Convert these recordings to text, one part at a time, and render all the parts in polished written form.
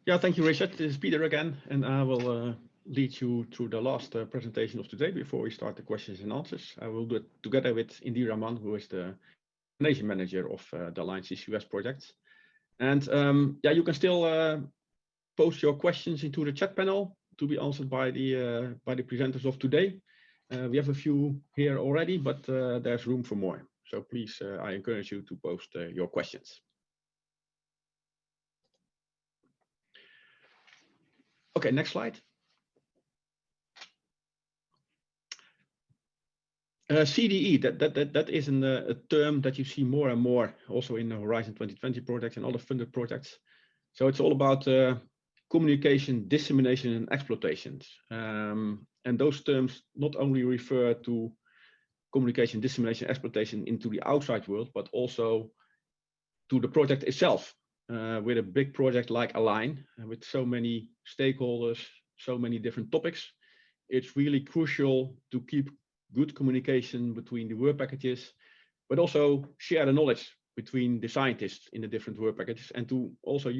Yeah, thank you, Richard. This is Peter again, and I will lead you through the last presentation of today before we start the questions and answers. I will do it together with Indira Mann, who is the Dissemination Manager of the Alliance CCUS project. And yeah, you can still post your questions into the chat panel to be answered by the presenters of today. We have a few here already, but there's room for more. So please, I encourage you to post your questions. Okay, next slide. CDE, that is a term that you see more and more also in the Horizon 2020 projects and other funded projects. So it's all about communication, dissemination, and exploitations. And those terms not only refer to communication, dissemination, exploitation into the outside world, but also to the project itself. With a big project like Align, with so many stakeholders, so many different topics, it's really crucial to keep good communication between the work packages, but also share the knowledge between the scientists in the different work packages, and to also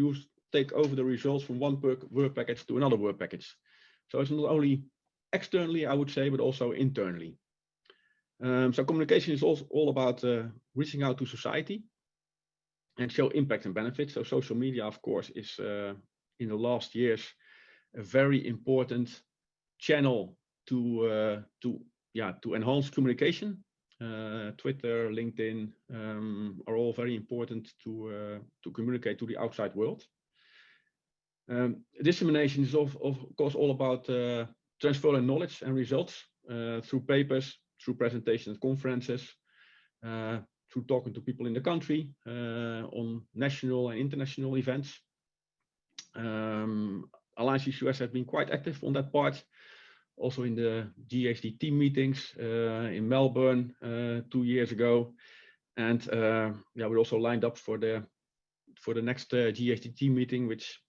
take over the results from one work package to another work package. So it's not only externally, I would say, but also internally. So communication is also all about reaching out to society and show impact and benefits. So social media, of course, is in the last years a very important channel to enhance communication. Twitter, LinkedIn are all very important to communicate to the outside world. Dissemination is of course all about transferring knowledge and results through papers, through presentations, conferences, through talking to people in the country on national and international events. Alliance CCUS has been quite active on that part, also in the GHD team meetings in Melbourne 2 years ago, and yeah, we're also lined up for the next GHD team meeting, which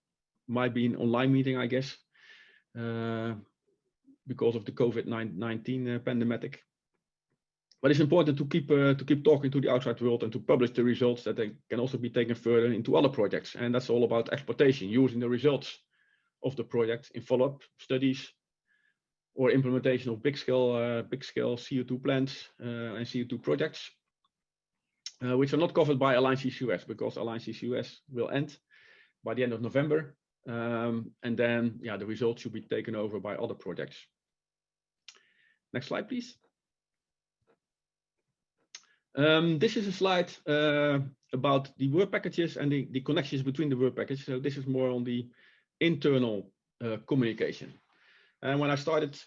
might be an online meeting, I guess, because of the COVID-19 pandemic. But it's important to keep talking to the outside world and to publish the results that they can also be taken further into other projects. And that's all about exploitation, using the results of the project in follow-up studies or implementation of big scale CO2 plants and CO2 projects, which are not covered by Alliance CCUS, because Alliance CCUS will end by the end of November. And then, yeah, the results should be taken over by other projects. Next slide, please. This is a slide about the work packages and the connections between the work packages. So this is more on the internal communication. And when I started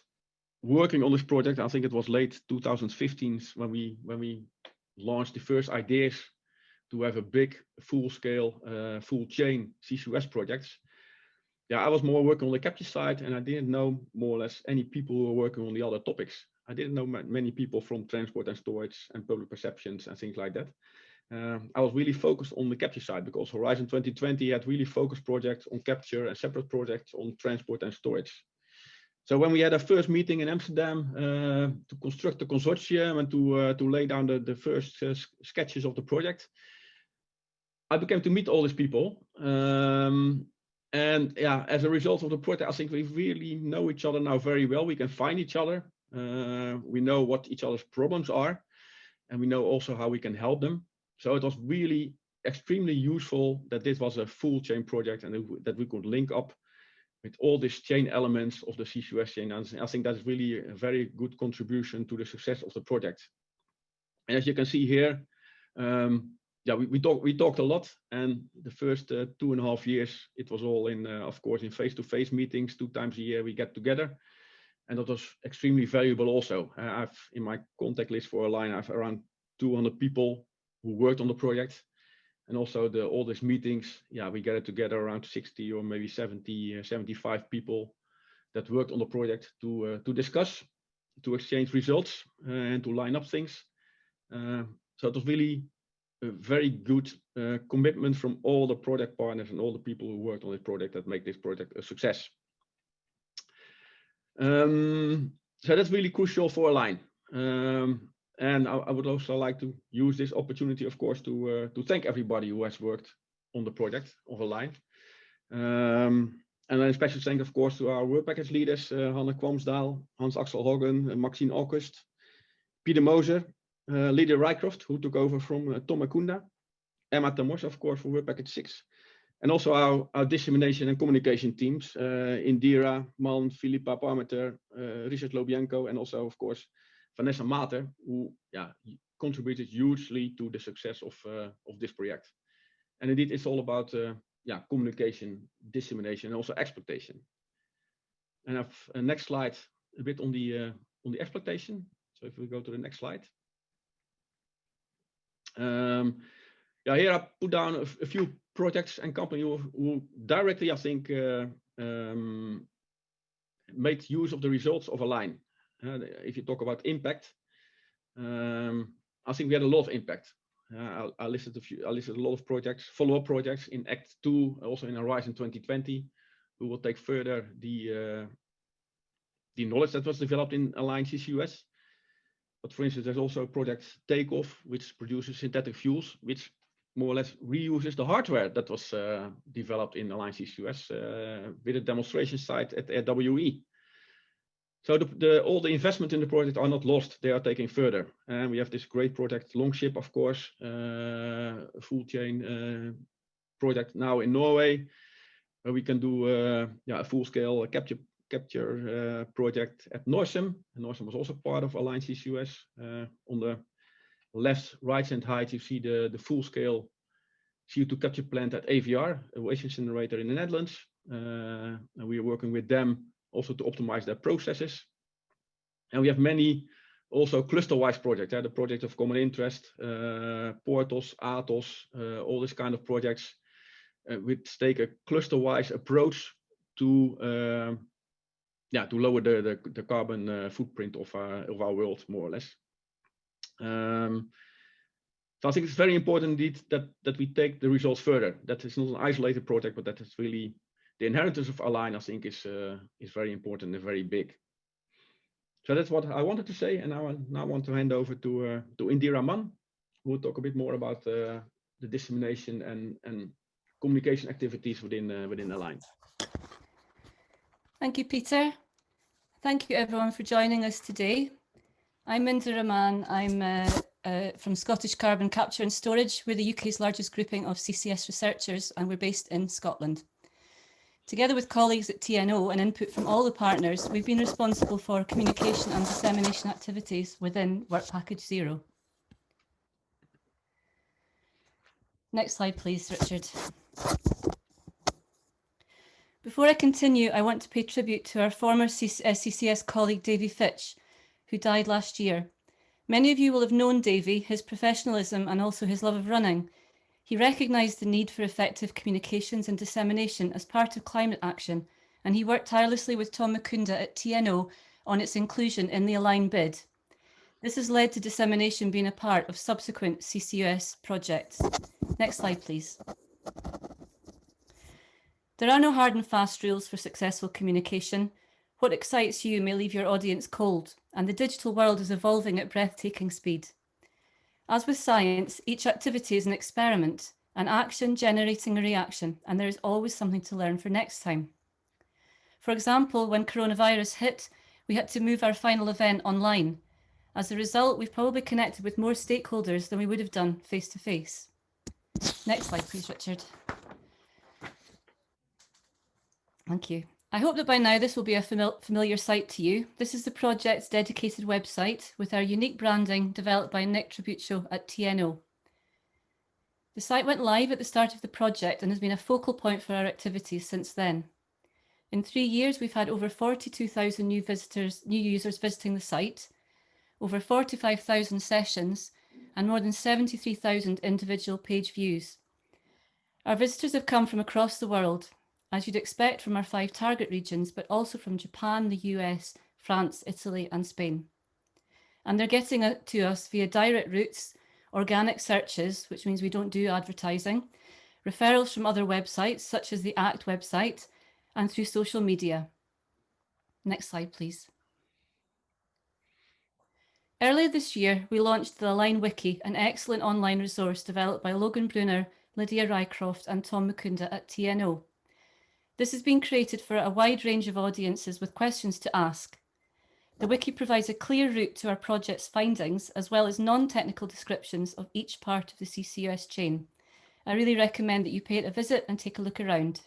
working on this project, I think it was late 2015 when we launched the first ideas to have a big, full-scale, full-chain CCUS projects. Yeah, I was more working on the capture side, and I didn't know more or less any people who were working on the other topics. I didn't know many people from transport and storage and public perceptions and things like that. I was really focused on the capture side because Horizon 2020 had really focused projects on capture and separate projects on transport and storage. So when we had our first meeting in Amsterdam to construct the consortium and to lay down the first sketches of the project, I began to meet all these people. And yeah, as a result of the project, I think we really know each other now very well. We can find each other. We know what each other's problems are, and we know also how we can help them. So it was really extremely useful that this was a full chain project and that we could link up with all these chain elements of the CCUS chain. And I think that's really a very good contribution to the success of the project. And as you can see here, yeah, we talked a lot, and the first 2.5 years, it was all in, of course, in face-to-face meetings. 2 times a year we get together, and that was extremely valuable also. I've in my contact list for Align, I have around 200 people who worked on the project, and also all these meetings. Yeah, we gathered together around 60 or maybe 70, 75 people that worked on the project to discuss, to exchange results, and to line up things. So it was really a very good commitment from all the project partners and all the people who worked on this project that make this project a success. So that's really crucial for Align. And I would also like to use this opportunity, of course, to thank everybody who has worked on the project of Align. And then a special thanks, of course, to our work package leaders, Hanne Kwamsdaal, Hans-Axel Hoggen, Maxine August, Peter Moser, Lydia Rycroft, who took over from Tom Akunda, Emma Tamos, of course, for work package 6, and also our dissemination and communication teams, Indira Mann, Philippa Parmeter, Richard Lobienko, and also, of course, Vanessa Mater, who contributed hugely to the success of this project. And indeed, it's all about communication, dissemination, and also exploitation. And I've next slide a bit on the exploitation. So if we go to the next slide. Here I put down a few projects and companies who directly, I think, made use of the results of Align. If you talk about impact, I think we had a lot of impact. I listed a lot of projects, follow-up projects in Act 2, also in Horizon 2020, who will take further the knowledge that was developed in Align CCUS. But for instance, there's also a project Takeoff, which produces synthetic fuels, which more or less reuses the hardware that was developed in Align CCUS with a demonstration site at WE. So all the investment in the project are not lost, they are taken further. And we have this great project, Longship, of course, full chain project now in Norway, where we can do a full-scale capture project at Norsum. And Norsum was also part of Align CCUS. On the left, right-hand height, you see the full-scale CO2 capture plant at AVR, a waste incinerator in the Netherlands. And we are working with them also to optimize their processes. And we have many also cluster-wise projects, the project of common interest, Portos, Atos, all this kind of projects, which take a cluster-wise approach to lower the carbon footprint of our world, more or less. So I think it's very important indeed that we take the results further. That is not an isolated project, but that is really the inheritance of Align, I think, is very important and very big. So that's what I wanted to say, and I now want to hand over to Indira Mann, who will talk a bit more about the dissemination and communication activities within Align. Thank you, Peter. Thank you, everyone, for joining us today. I'm Indira Mann. I'm from Scottish Carbon Capture and Storage. We're the UK's largest grouping of CCS researchers, and we're based in Scotland. Together with colleagues at TNO and input from all the partners, we've been responsible for communication and dissemination activities within Work Package 0. Next slide, please, Richard. Before I continue, I want to pay tribute to our former CCS colleague, Davy Fitch, who died last year. Many of you will have known Davy, his professionalism and also his love of running. He recognised the need for effective communications and dissemination as part of climate action, and he worked tirelessly with Tom Akunda at TNO on its inclusion in the Align bid. This has led to dissemination being a part of subsequent CCUS projects. Next slide, please. There are no hard and fast rules for successful communication. What excites you may leave your audience cold, and the digital world is evolving at breathtaking speed. As with science, each activity is an experiment, an action generating a reaction, and there is always something to learn for next time. For example, when coronavirus hit, we had to move our final event online. As a result, we've probably connected with more stakeholders than we would have done face to face. Next slide, please, Richard. Thank you. I hope that by now this will be a familiar sight to you. This is the project's dedicated website with our unique branding developed by Nick Tribuccio at TNO. The site went live at the start of the project and has been a focal point for our activities since then. In 3 years, we've had over 42,000 new users visiting the site, over 45,000 sessions, and more than 73,000 individual page views. Our visitors have come from across the world, as you'd expect from our 5 target regions, but also from Japan, the US, France, Italy, and Spain. And they're getting to us via direct routes, organic searches, which means we don't do advertising, referrals from other websites, such as the ACT website, and through social media. Next slide, please. Earlier this year, we launched the Align Wiki, an excellent online resource developed by Logan Brunner, Lydia Rycroft, and Tom Mukunda at TNO. This has been created for a wide range of audiences with questions to ask. The Wiki provides a clear route to our project's findings, as well as non-technical descriptions of each part of the CCUS chain. I really recommend that you pay it a visit and take a look around.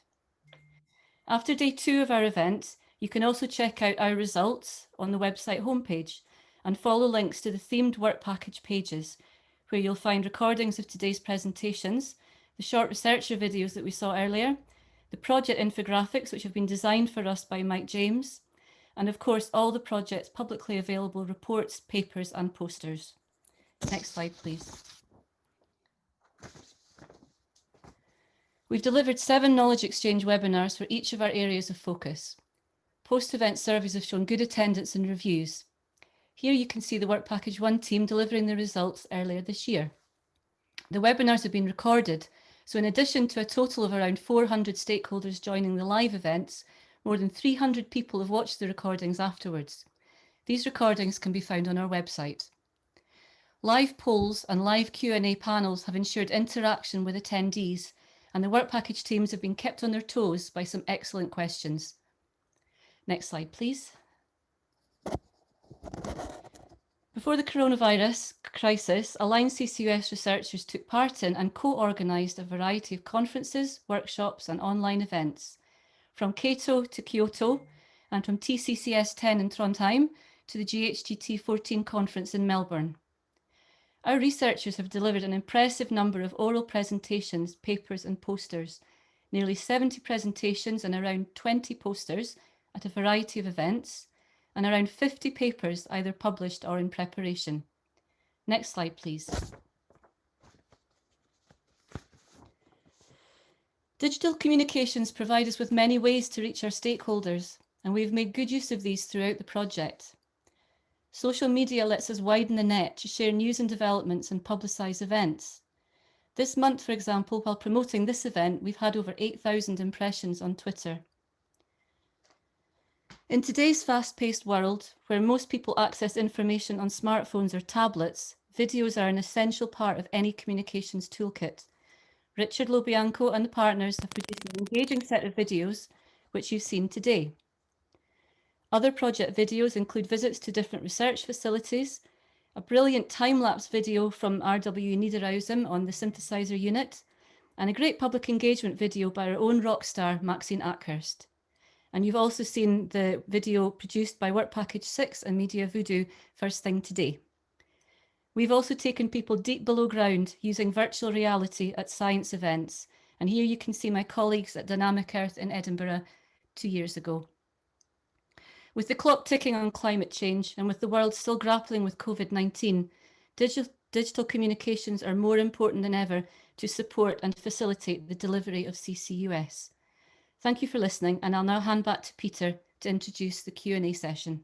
After day 2 of our event, you can also check out our results on the website homepage and follow links to the themed work package pages, where you'll find recordings of today's presentations, the short researcher videos that we saw earlier, the project infographics, which have been designed for us by Mike James, and of course, all the project's publicly available reports, papers, and posters. Next slide, please. We've delivered 7 knowledge exchange webinars for each of our areas of focus. Post-event surveys have shown good attendance and reviews. Here you can see the Work Package 1 team delivering the results earlier this year. The webinars have been recorded, so in addition to a total of around 400 stakeholders joining the live events, more than 300 people have watched the recordings afterwards. These recordings can be found on our website. Live polls and live Q&A panels have ensured interaction with attendees, and the Work Package teams have been kept on their toes by some excellent questions. Next slide, please. Before the coronavirus crisis, aligned CCUS researchers took part in and co-organised a variety of conferences, workshops and online events, from Cato to Kyoto and from TCCS 10 in Trondheim to the GHGT 14 conference in Melbourne. Our researchers have delivered an impressive number of oral presentations, papers and posters, nearly 70 presentations and around 20 posters at a variety of events, and around 50 papers either published or in preparation. Next slide, please. Digital communications provide us with many ways to reach our stakeholders, and we've made good use of these throughout the project. Social media lets us widen the net to share news and developments and publicise events. This month, for example, while promoting this event, we've had over 8,000 impressions on Twitter. In today's fast-paced world, where most people access information on smartphones or tablets, videos are an essential part of any communications toolkit. Richard Lobianco and the partners have produced an engaging set of videos, which you've seen today. Other project videos include visits to different research facilities, a brilliant time-lapse video from RW Niederausen on the synthesizer unit, and a great public engagement video by our own rock star, Maxine Ackhurst. And you've also seen the video produced by Work Package 6 and Media Voodoo first thing today. We've also taken people deep below ground using virtual reality at science events. And here you can see my colleagues at Dynamic Earth in Edinburgh 2 years ago. With the clock ticking on climate change and with the world still grappling with COVID-19, digital communications are more important than ever to support and facilitate the delivery of CCUS. Thank you for listening, and I'll now hand back to Peter to introduce the Q&A session.